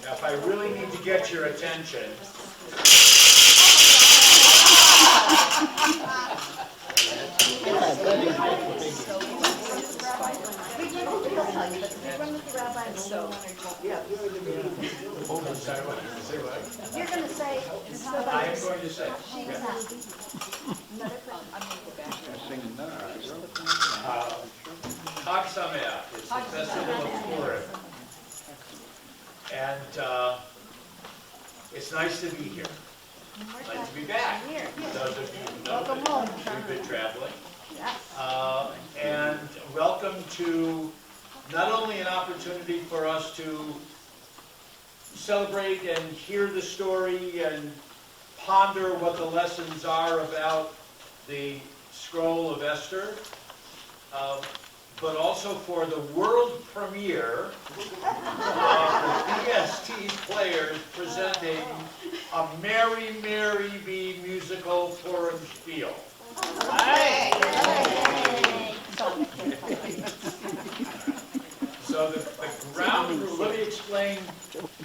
Now, if I really need to get your attention, You're going to say, I am going to say, Chag Sameach, it's the festival of Purim. And it's nice to be here. Nice to be back. Those of you who know that we've been traveling. And welcome to not only an opportunity for us to celebrate and hear the story and ponder what the lessons are about the scroll of Esther, but also for the world premiere of the BST players presenting a Merry, Merry Be musical Purim spiel. So the ground rule, let me explain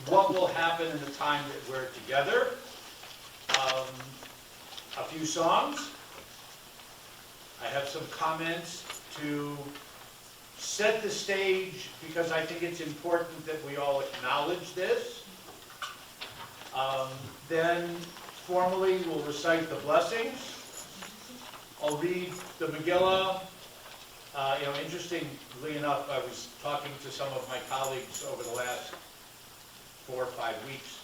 what will happen in the time that we're together. A few songs. I have some comments to set the stage because I think it's important that we all acknowledge this. Then formally we'll recite the blessings. I'll read the Megillah. Interestingly enough, I was talking to some of my colleagues over the last 4 or 5 weeks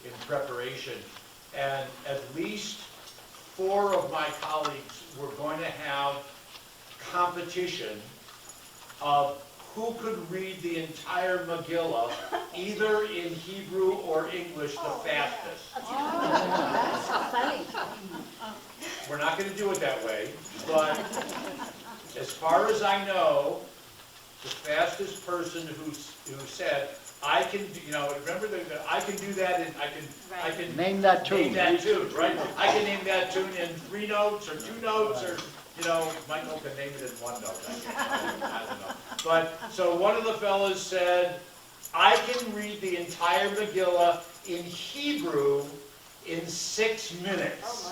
in preparation, and at least 4 of my colleagues were going to have competition of who could read the entire Megillah, either in Hebrew or English, the fastest. We're not going to do it that way, but as far as I know, the fastest person who said, I can, remember I can do that, and I can name that tune. Right? I can name that tune in 3 notes or 2 notes, or Michael can name it in 1 note. I don't know. But so one of the fellas said, I can read the entire Megillah in Hebrew in 6 minutes.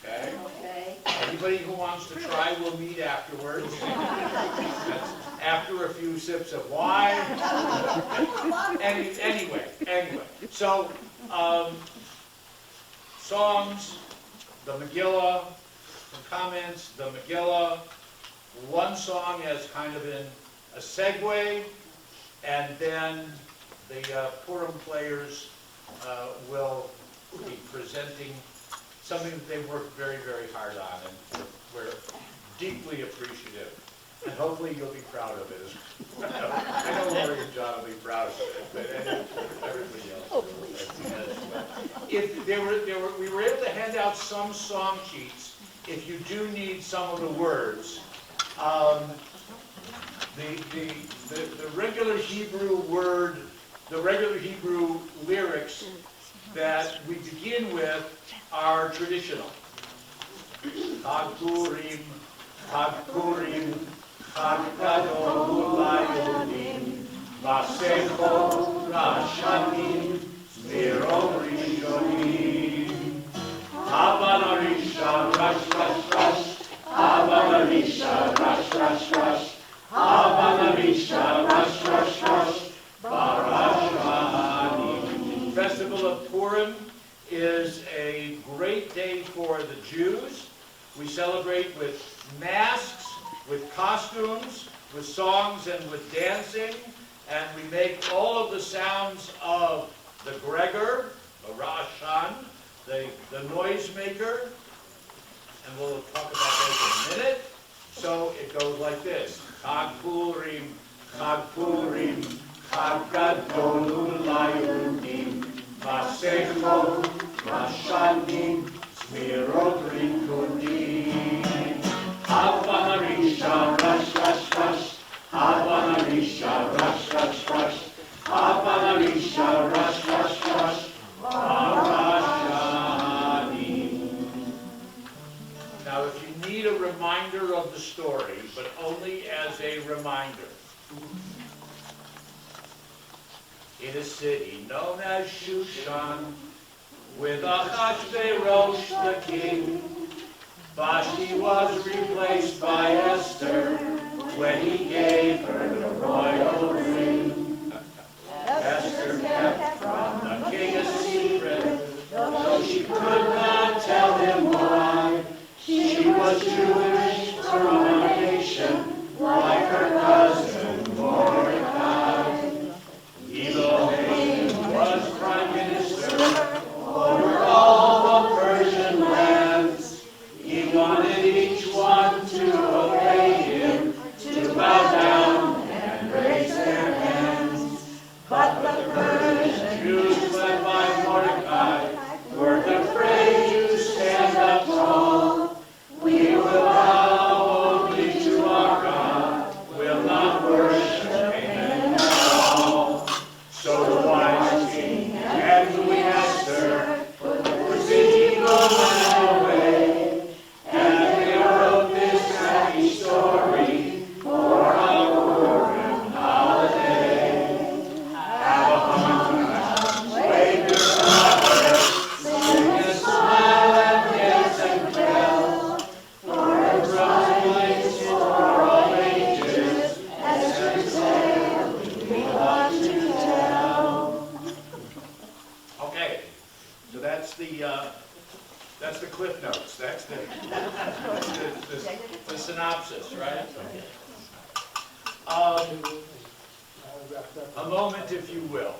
Okay. Anybody who wants to try will meet afterwards. That's after a few sips of wine. Anyway. So, songs, the Megillah, some comments, the Megillah, 1 song as kind of in a segue, and then the Purim players will be presenting something that they worked very, very hard on, and we're deeply appreciative. And hopefully you'll be proud of it. I know Lori and John will be proud of it, but everybody else will. We were able to hand out some song sheets if you do need some of the words. The regular Hebrew word, the regular Hebrew lyrics that we begin with are traditional. Chag Purim, Chag Purim, Chag Gadol U'Layudim, Vasecho Rashanim, Zmirot Rishonim. Hava Larisha, Rash, Rash, Rash, Hava Larisha, Rash, Rash, Rash, Hava Larisha, Rash, Rash, Rash, Barashani. Festival of Purim is a great day for the Jews. We celebrate with masks, with costumes, with songs, and with dancing, and we make all of the sounds of the Gregor, the Rashan, the noisemaker, and we'll talk about that in a minute. So it goes like this: Chag Purim, Chag Purim, Chag Gadol U'Layudim, Vasecho Rashanim, Zmirot Rikudim. Hava Larisha, Rash, Rash, Rash, Hava Larisha, Rash, Rash, Rash, Hava Larisha, Rash, Rash, Rash, Barashani. Now, if you need a reminder of the story, but only as a reminder, in a city known as Shushan, with Achashverosh the king. Vashti was replaced by Esther when he gave her the royal ring. Esther kept from the king a secret, though she could not tell him why. She was Jewish from a nation, like her cousin Mordecai. Elohim was prime minister over all the Persian lands. He wanted each one to obey him, to bow down and raise their hands. But the Persian Jews, led by Mordecai, were afraid to stand up tall. We will bow only to our God, will not worship Haman at all. So the wise king and Queen Esther put the evil man away, and they wrote this happy story for our Purim holiday. Have a fun time, wave your flag, sing and smile and dance and tell, for a bright place for all ages, Esther's tale we love to tell. Okay, so that's the cliff notes. That's the synopsis, right? A moment, if you will,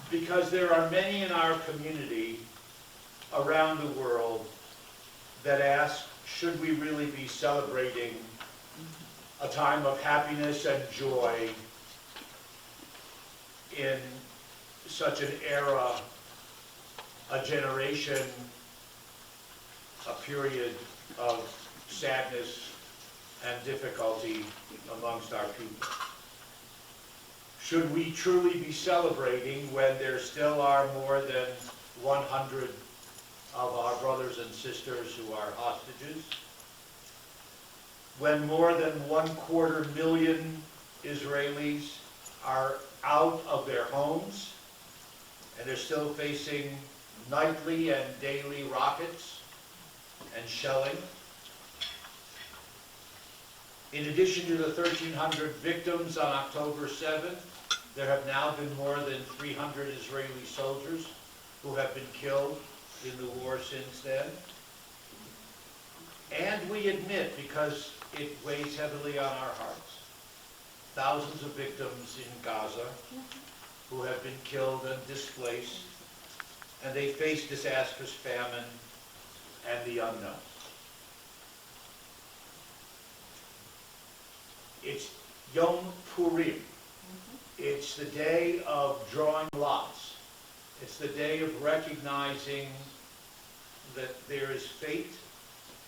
because there are many in our community around the world that ask, should we really be celebrating a time of happiness and joy in such an era, a generation, a period of sadness and difficulty amongst our people? Should we truly be celebrating when there still are more than 100 of our brothers and sisters who are hostages? When more than 250,000 Israelis are out of their homes and they're still facing nightly and daily rockets and shelling? In addition to the 1,300 victims on October 7th, there have now been more than 300 Israeli soldiers who have been killed in the war since then. And we admit, because it weighs heavily on our hearts, thousands of victims in Gaza who have been killed and displaced, and they face disastrous famine and the unknown. It's Yom Purim. It's the day of drawing lots. It's the day of recognizing that there is fate,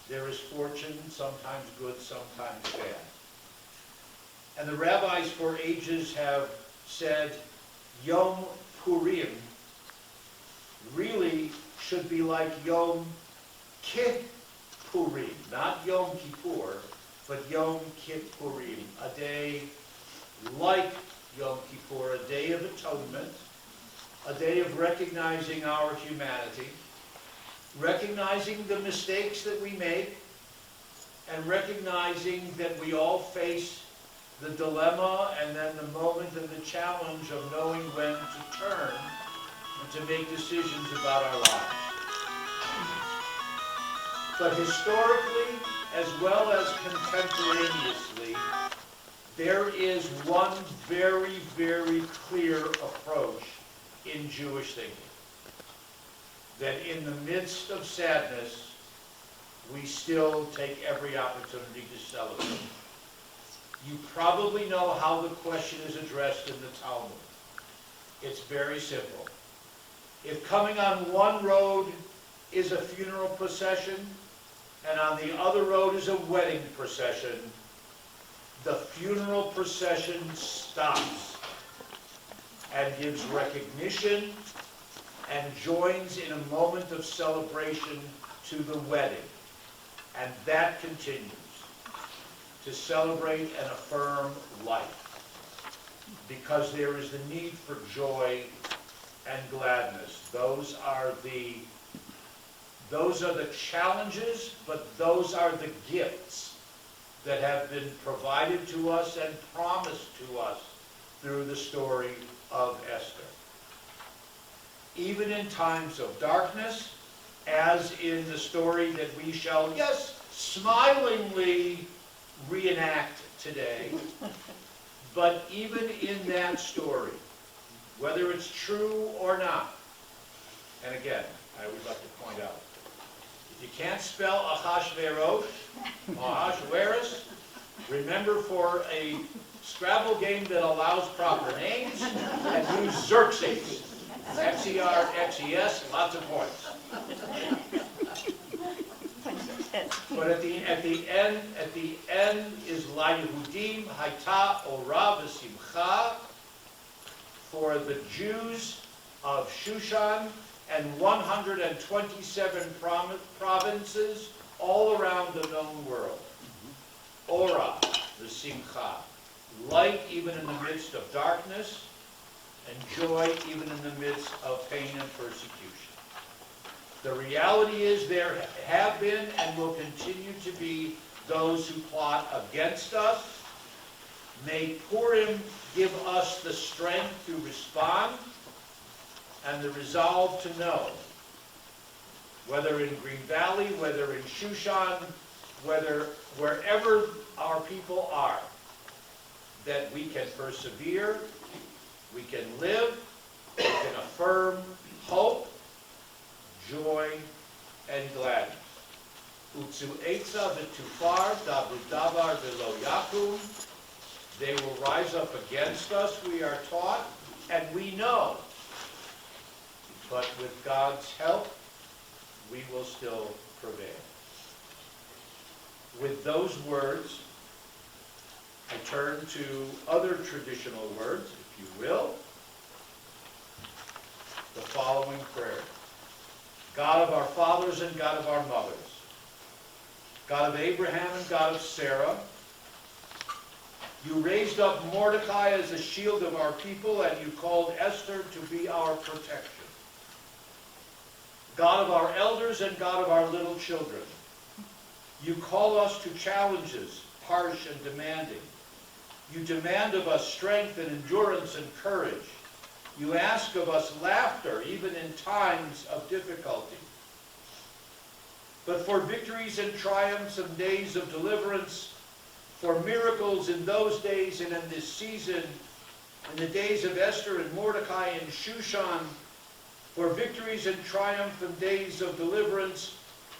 there is fortune, sometimes good, sometimes bad. And the rabbis for ages have said Yom Purim really should be like Yom Kippurim, not Yom Kippur, but Yom Kippurim, a day like Yom Kippur, a day of atonement, a day of recognizing our humanity, recognizing the mistakes that we make, and recognizing that we all face the dilemma and then the moment and the challenge of knowing when to turn and to make decisions about our lives. But historically, as well as contemporaneously, there is one very, very clear approach in Jewish thinking. That in the midst of sadness, we still take every opportunity to celebrate. You probably know how the question is addressed in the Talmud. It's very simple. If coming on one road is a funeral procession, and on the other road is a wedding procession, the funeral procession stops and gives recognition and joins in a moment of celebration to the wedding. And that continues to celebrate and affirm life. because there is the need for joy and gladness. Those are the challenges, but those are the gifts that have been provided to us and promised to us through the story of Esther. Even in times of darkness, as in the story that we shall, yes, smilingly reenact today, but even in that story, whether it's true or not, and again, I would like to point out, if you can't spell Ahasuerus, Ahasuerus, remember for a Scrabble game that allows proper names, and use Xerxes. X-E-R-X-E-S, lots of points. But at the end is La Yehudim Hayta Ora V'Simcha, for the Jews of Shushan and 127 provinces all around the known world. Ora, the Simcha, light even in the midst of darkness, and joy even in the midst of pain and persecution. The reality is there have been and will continue to be those who plot against us. May Purim give us the strength to respond and the resolve to know, whether in Green Valley, whether in Shushan, wherever our people are, that we can persevere, we can live, we can affirm hope, joy, and gladness. Utzu etza v'tufar davar v'lo yakum. They will rise up against us, we are taught, and we know. But with God's help, we will still prevail. With those words, I turn to other traditional words, if you will. The following prayer. God of our fathers and God of our mothers, God of Abraham and God of Sarah, you raised up Mordecai as a shield of our people, and you called Esther to be our protection. God of our elders and God of our little children, you call us to challenges, harsh and demanding. You demand of us strength and endurance and courage. You ask of us laughter, even in times of difficulty. But for victories and triumphs and days of deliverance, for miracles in those days and in this season, in the days of Esther and Mordecai and Shushan, for victories and triumph and days of deliverance,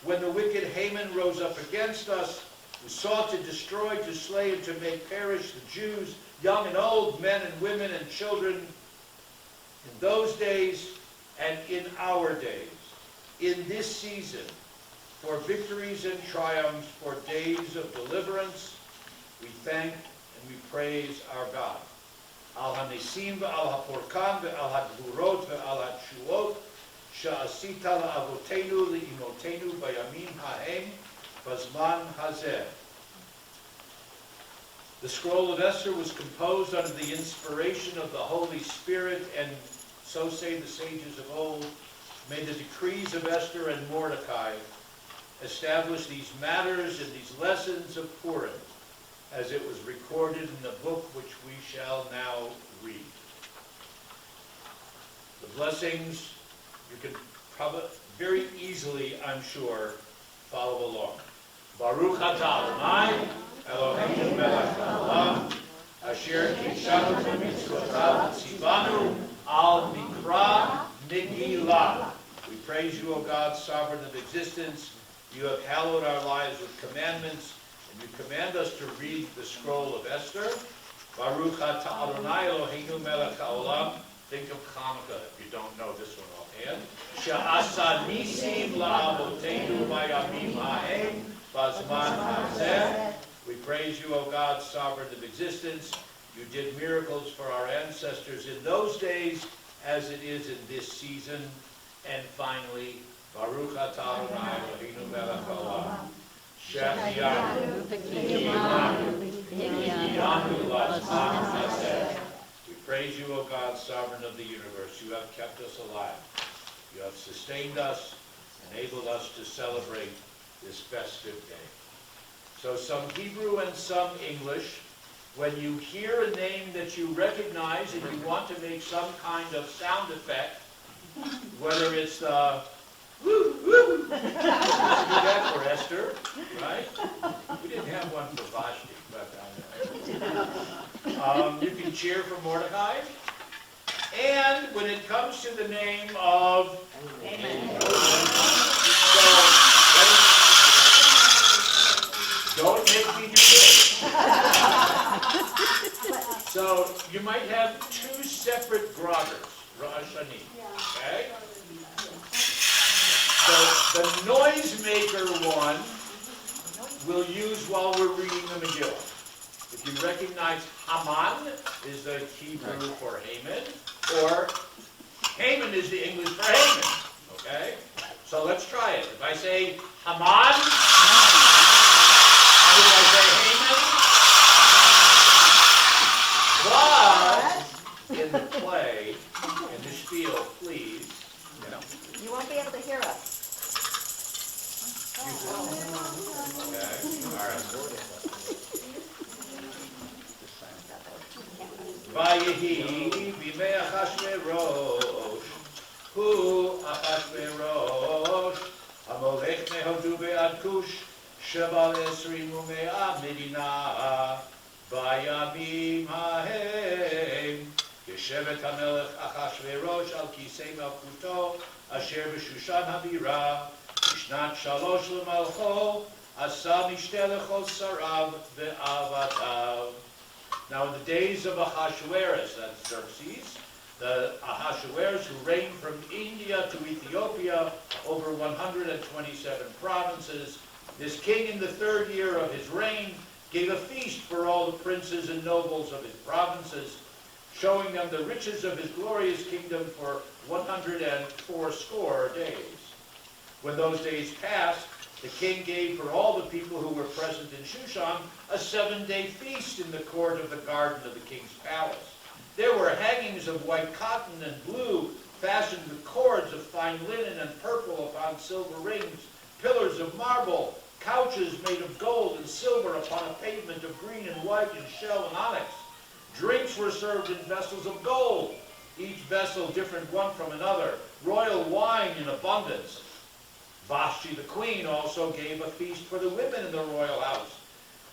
when the wicked Haman rose up against us, who sought to destroy, to slay, and to make perish the Jews, young and old, men and women and children, in those days and in our days, in this season, for victories and triumphs, for days of deliverance, we thank and we praise our God. Al hanesim ve'al haporkan ve'al hadburot ve'al hatshuot she'asita la'avotenu li'imotenu bayamim ha'em bazman hazeh. The scroll of Esther was composed under the inspiration of the Holy Spirit, and so say the sages of old. May the decrees of Esther and Mordecai establish these matters and these lessons of Purim, as it was recorded in the book which we shall now read. The blessings, you can probably very easily, I'm sure, follow along. Baruch atah Adonai, Eloheinu melech haolam, asher kidshanu b'mitzvotav v'tzivanu al mikra Megillah. We praise you, O God, sovereign of existence. You have hallowed our lives with commandments, and you command us to read the scroll of Esther. Baruch atah Adonai Eloheinu melech haolam. Think of Hanukkah if you don't know this one offhand. She'asa nisim la'avotenu bayamim ha'em bazman hazeh. We praise you, O God, sovereign of existence. You did miracles for our ancestors in those days, as it is in this season. And finally, Baruch atah Adonai Eloheinu melech haolam. She'achiyanu v'kiyanu v'kiyanu lazman hazeh. Praise you, O God, sovereign of the universe. You have kept us alive. You have sustained us, enabled us to celebrate this festive day. So some Hebrew and some English. When you hear a name that you recognize and you want to make some kind of sound effect, whether it's the woo, woo, let's do that for Esther, right? We didn't have one for Vashti, but you can cheer for Mordecai. And when it comes to the name of Amen. So, don't make me do this. So you might have two separate groggers, Rosh Hashanah, okay? So the noisemaker one we'll use while we're reading the Megillah. If you recognize Haman is the Hebrew for Haman, or Haman is the English for Haman, okay? So let's try it. If I say Haman, and if I say Haman, but in the play, in the spiel, please, You won't be able to hear us. okay, all right. Vayehi bimei Achashverosh, hu Achashverosh, המולך מהודו ועד כוש, 27 מדינה, בימים ההם, ישבת המלך אחשוורוש על כיסא מלכותו, אשר בשושן הבירה, בשנת 3 למלכו, עשה משתה לכל שריו ועבדיו. Now in the days of Ahasuerus, that's Xerxes, the Ahasuerus who reigned from India to Ethiopia, over 127 provinces, this king in the 3rd year of his reign gave a feast for all the princes and nobles of his provinces, showing them the riches of his glorious kingdom for 180 days. When those days passed, the king gave for all the people who were present in Shushan a 7-day feast in the court of the garden of the king's palace. There were hangings of white cotton and blue, fastened with cords of fine linen and purple upon silver rings, pillars of marble, couches made of gold and silver upon a pavement of green and white and shell and onyx. Drinks were served in vessels of gold, each vessel different one from another, royal wine in abundance. Vashti the queen also gave a feast for the women in the royal house.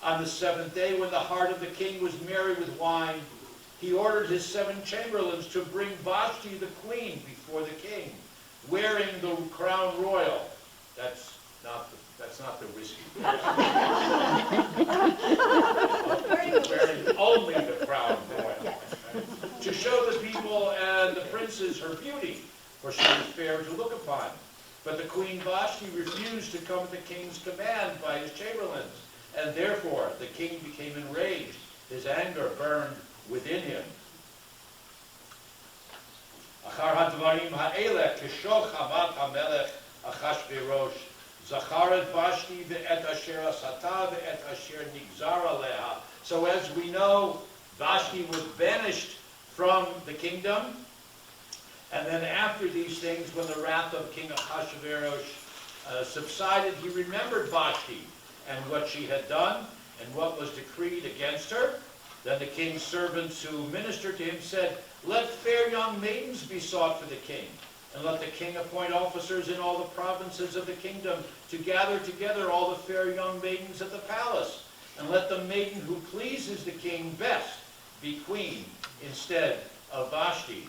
On the 7th day, when the heart of the king was merry with wine, he ordered his 7 chamberlains to bring Vashti the queen before the king, wearing the crown royal. That's not the whiskey. Wearing only the crown royal. To show the people and the princes her beauty, for she was fair to look upon. But the queen Vashti refused to come at the king's command by his chamberlains, and therefore the king became enraged. His anger burned within him. Achar hadvarim ha'eleh kishoch hamat hamelech Achashverosh zacharet Vashti ve'et asher asata ve'et asher nigzar aleha. So as we know, Vashti was banished from the kingdom. And then after these things, when the wrath of King Ahasuerus subsided, he remembered Vashti and what she had done and what was decreed against her. Then the king's servants who ministered to him said, "Let fair young maidens be sought for the king, and let the king appoint officers in all the provinces of the kingdom to gather together all the fair young maidens at the palace, and let the maiden who pleases the king best be queen instead of Vashti."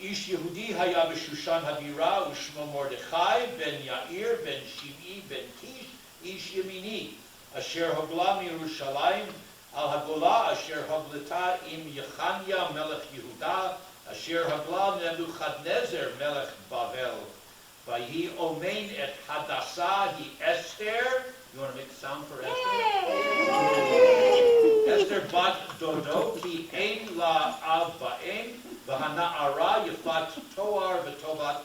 איש יהודי היה בשושן הבירה ושמו מרדכי בן יאיר בן שמעי בן קיש איש ימיני אשר הוגלה מירושלים על הגולה אשר הוגלתה עם יחניה מלך יהודה אשר הגלה נבוכדנצר מלך בבל ויהי אומן את הדסה היא אסתר. You want to make a sound for Esther? Esther bat dodo ki ein la av ba'en v'hana'ara yifat toar v'tovat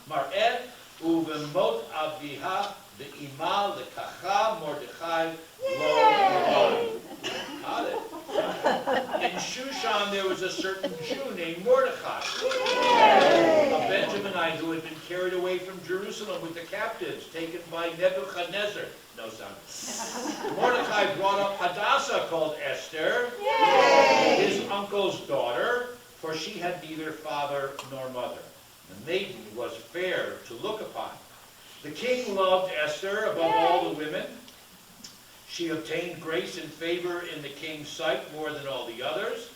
mar'eh uv'mot aviha v'ima l'kacha Mordechai lo yavad. got it. In Shushan, there was a certain Jew named Mordecai, a Benjaminite who had been carried away from Jerusalem with the captives taken by Nebuchadnezzar. No sound. Mordecai brought up Hadassah, called Esther, his uncle's daughter, for she had neither father nor mother. The maiden was fair to look upon. The king loved Esther above all the women. She obtained grace and favor in the king's sight more than all the others.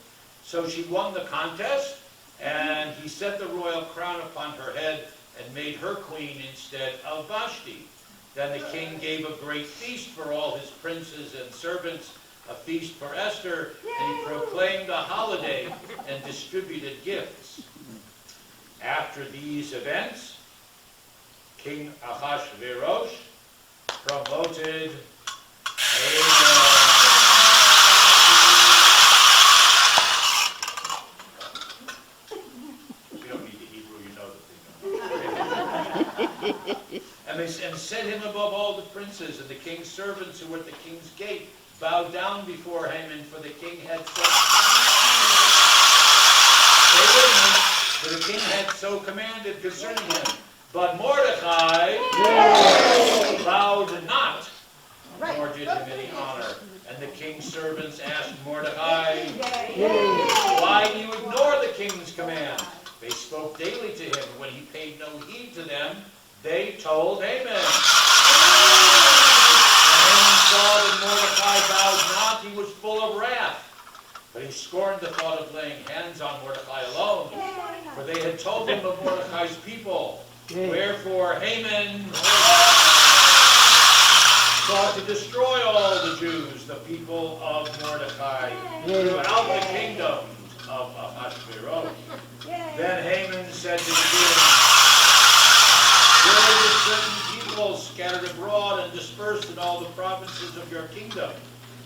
So she won the contest, and he set the royal crown upon her head and made her queen instead of Vashti. Then the king gave a great feast for all his princes and servants, a feast for Esther, and he proclaimed a holiday and distributed gifts. After these events, King Ahasuerus promoted Haman. You don't need the Hebrew, you know the thing. And set him above all the princes, and the king's servants who were at the king's gate bowed down before Haman, for the king had so commanded concerning him. But Mordecai bowed not, nor did him any honor. And the king's servants asked Mordecai, why do you ignore the king's command? They spoke daily to him. When he paid no heed to them, they told Haman. When Haman saw that Mordecai bowed not, he was full of wrath. But he scorned the thought of laying hands on Mordecai alone, for they had told him of Mordecai's people. Wherefore Haman sought to destroy all the Jews, the people of Mordecai, throughout the kingdom of Ahasuerus. Then Haman said to the king, there are certain people scattered abroad and dispersed in all the provinces of your kingdom.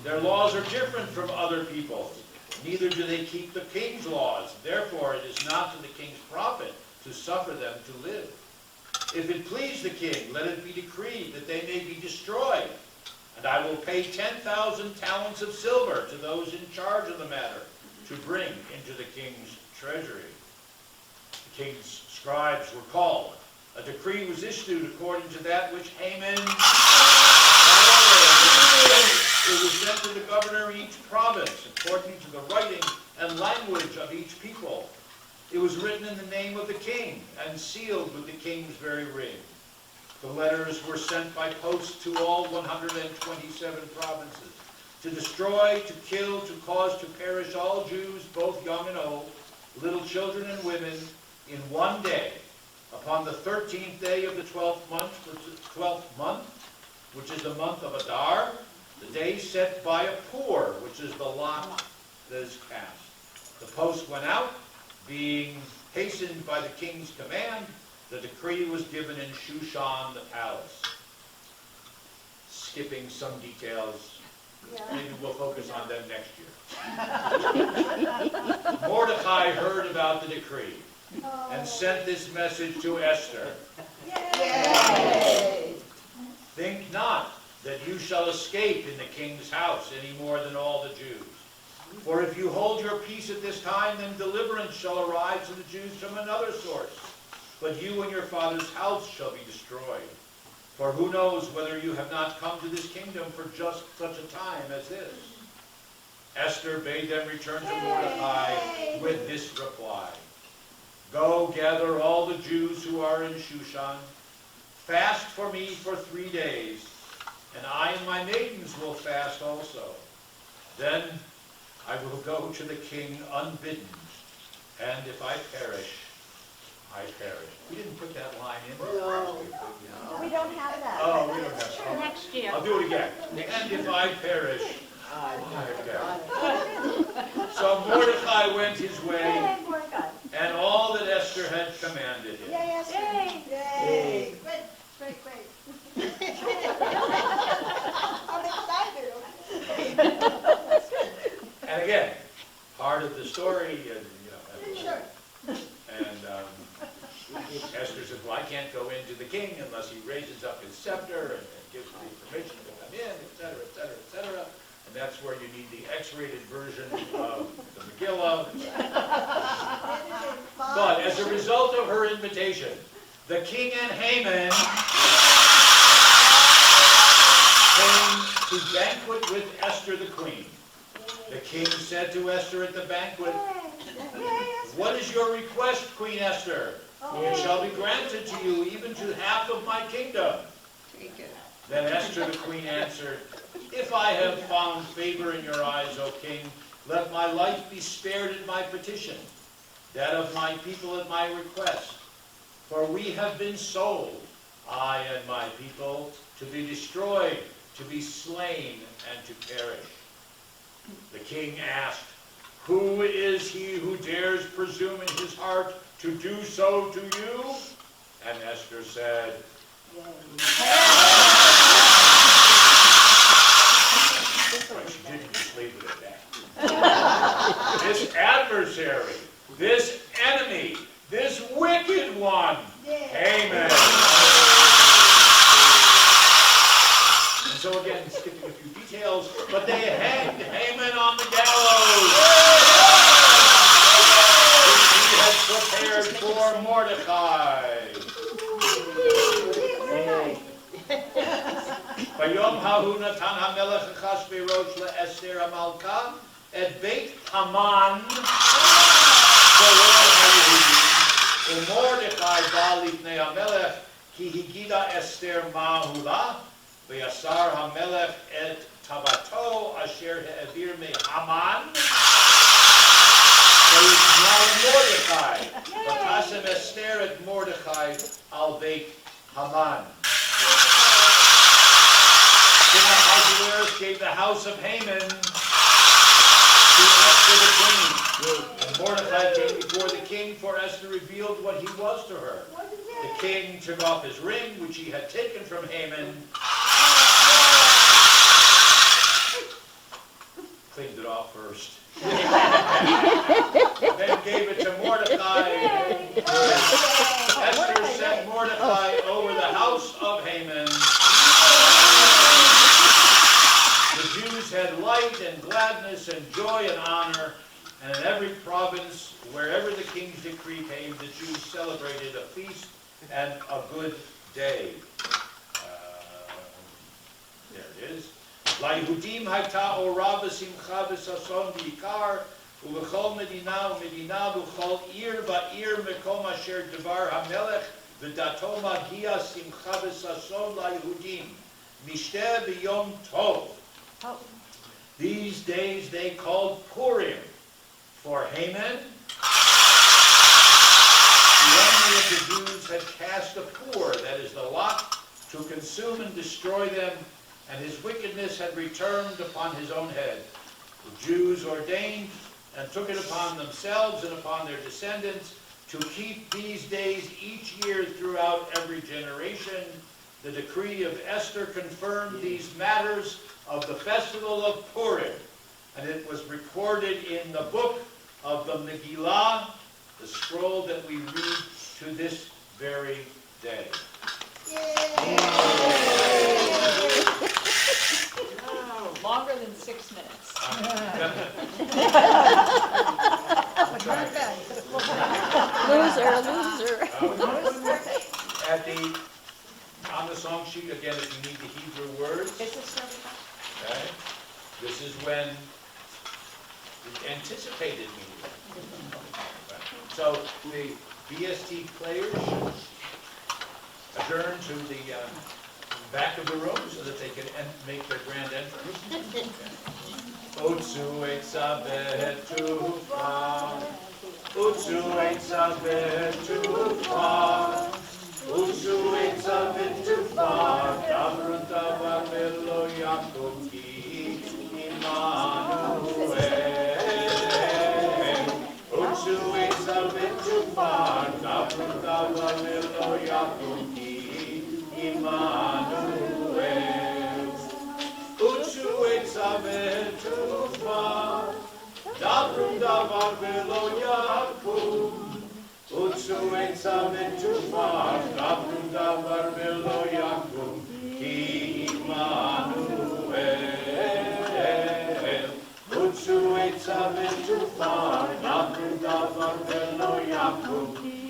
Their laws are different from other people's. Neither do they keep the king's laws. Therefore it is not to the king's profit to suffer them to live. If it please the king, let it be decreed that they may be destroyed. And I will pay 10,000 talents of silver to those in charge of the matter, to bring into the king's treasury. The king's scribes were called. A decree was issued according to that which Haman had ordered. It was sent to the governor in each province, according to the writing and language of each people. It was written in the name of the king, and sealed with the king's very ring. The letters were sent by post to all 127 provinces, to destroy, to kill, to cause to perish all Jews, both young and old, little children and women, in one day, upon the 13th day of the 12th month, which is the month of Adar, the day set by a pour, which is the lot that is cast. The post went out, being hastened by the king's command. The decree was given in Shushan the palace. Skipping some details, maybe we'll focus on them next year. Mordecai heard about the decree and sent this message to Esther. Yay! Think not that you shall escape in the king's house any more than all the Jews. For if you hold your peace at this time, then deliverance shall arise to the Jews from another source. But you and your father's house shall be destroyed. For who knows whether you have not come to this kingdom for just such a time as this? Esther bade them return to Mordecai with this reply. Go gather all the Jews who are in Shushan. Fast for me for 3 days, and I and my maidens will fast also. Then I will go to the king unbidden, and if I perish, I perish. We didn't put that line in. No. We don't have that. Oh, we don't have that. Next year. I'll do it again. And if I perish, I perish. So Mordecai went his way, Yay, Mordecai. and all that Esther had commanded him. Yay, Esther. Yay. Yay. Great. I'm excited. And again, part of the story, Sure. and Esther says, well, I can't go into the king unless he raises up his scepter and gives me permission to come in, etc., etc., etc. and that's where you need the X-rated version of the Megillah. But as a result of her invitation, the king and Haman came to banquet with Esther the queen. The king said to Esther at the banquet, "What is your request, Queen Esther? It shall be granted to you, even to half of my kingdom." Then Esther the queen answered, "If I have found favor in your eyes, O king, let my life be spared at my petition, that of my people at my request. For we have been sold, I and my people, to be destroyed, to be slain, and to perish." The king asked, "Who is he who dares presume in his heart to do so to you?" And Esther said, right, she didn't just leave it at that. This adversary, this enemy, this wicked one, Haman. And so again, skipping a few details, but they hanged Haman on the gallows, which he had prepared for Mordecai. Vayom hahu natan hamelech Achashverosh leEsther hamalka et Beit Haman korol haYehudim uMordecai ba lifnei hamelech ki higida Esther ma'hula v'yasar hamelech et tavato asher ha'avir meHaman v'yitna Mordecai v'tasem Esther et Mordecai al Beit Haman. Then the Ahasuerus gave the house of Haman to Esther the queen. And Mordecai came before the king, for Esther revealed what he was to her. The king took off his ring, which he had taken from Haman, cleaned it off first, then gave it to Mordecai. Esther set Mordecai over the house of Haman. The Jews had light and gladness and joy and honor, and in every province, wherever the king's decree came, the Jews celebrated a feast and a good day. There it is. LaYehudim hayta ora v'simcha v'sason v'yikar u'v'chol medina u'medina v'chol ir va'ir mekom asher devar hamelech v'dato magia simcha v'sason LaYehudim mishteh v'yom tov. These days they called Purim for Haman. The enemy of the Jews had cast a pur, that is the lot, to consume and destroy them, and his wickedness had returned upon his own head. The Jews ordained and took it upon themselves and upon their descendants to keep these days each year throughout every generation. The decree of Esther confirmed these matters of the festival of Purim, and it was recorded in the book of the Megillah, the scroll that we read to this very day. Oh, longer than 6 minutes. Loser. On the song sheet, again, if you need the Hebrew words, Is this everything? okay, this is when the anticipated meeting. So the BST players should adjourn to the back of the room so that they can make their grand entrance. Utsu etza betufa, Utsu etza betufa, Utsu etza betufa, Davrun davar velo Yaakov ki Immanuel. Utsu etza betufa, Davrun davar velo Yaakov ki Immanuel. Utsu etza betufa, Davrun davar velo Yaakov. Utsu etza betufa, Davrun davar velo Yaakov ki Immanuel. is too far, Yaakov davar velo Yaakov.